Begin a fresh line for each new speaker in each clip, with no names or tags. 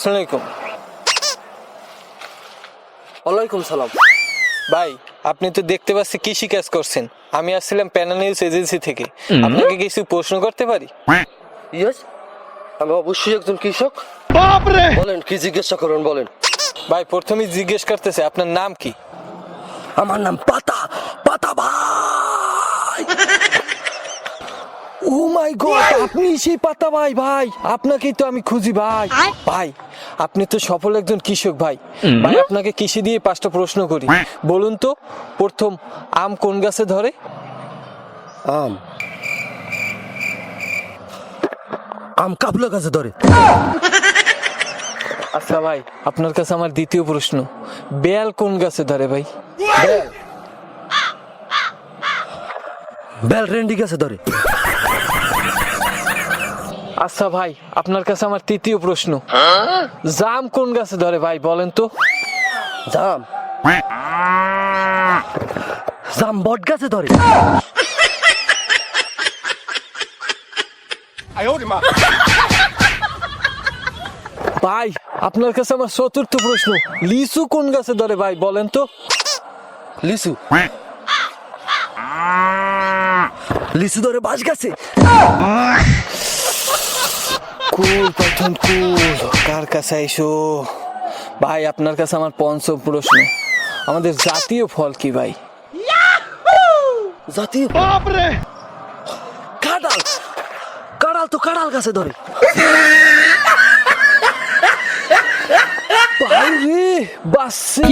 আসসালামু আলাইকুম।
ওয়ালাইকুম সালাম।
ভাই আপনি তো দেখতে পাচ্ছি কৃষি কাজ করছেন, আমি আসছিলাম প্যানেল নিউজ এজেন্সি থেকে। আপনাকে কিছু প্রশ্ন করতে পারি?
ইয়েস, আমি অবশ্যই একজন কৃষক। বলেন কি জিজ্ঞাসা করুন, বলেন।
ভাই প্রথমেই জিজ্ঞেস করতেছে আপনার নাম কি?
আমার নাম পাতা পাতা ভাই।
ও মাই গড, আপনি সেই পাতা ভাই? ভাই আপনাকেই তো আমি খুঁজি ভাই। ভাই আপনি তো সফল একজন কৃষক ভাই। ভাই আপনাকে কৃষি দিয়ে 5টা প্রশ্ন করি, বলুন তো প্রথম আম কোন গাছে ধরে?
আম আম কাবলা গাছে ধরে।
আচ্ছা ভাই আপনার কাছে আমার দ্বিতীয় প্রশ্ন, বেল কোন গাছে ধরে ভাই?
বেল বেল রেন্ডি গাছে ধরে।
আচ্ছা ভাই আপনার কাছে আমার তৃতীয় প্রশ্ন, জাম কোন গাছে ধরে ভাই বলেন তো?
জাম জাম বট গাছে ধরে।
ভাই আপনার কাছে আমার চতুর্থ প্রশ্ন, লিচু কোন গাছে ধরে ভাই বলেন তো?
লিচু লিচু ধরে বাঁশ গাছে।
কুল পাইথন কুল, কার কাছে আইসো? ভাই আপনার কাছে আমার পঞ্চম প্রশ্ন, আমাদের জাতীয় ফল কি ভাই?
জাতীয় বাপরে কাঁঠাল। কাঁঠাল তো কাঁঠাল গাছে ধরে।
ভাই রে বাসছে।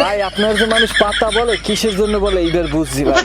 ভাই আপনার যে মানুষ পাতা বলে কিসের জন্য বলে এইবার বুঝছি ভাই।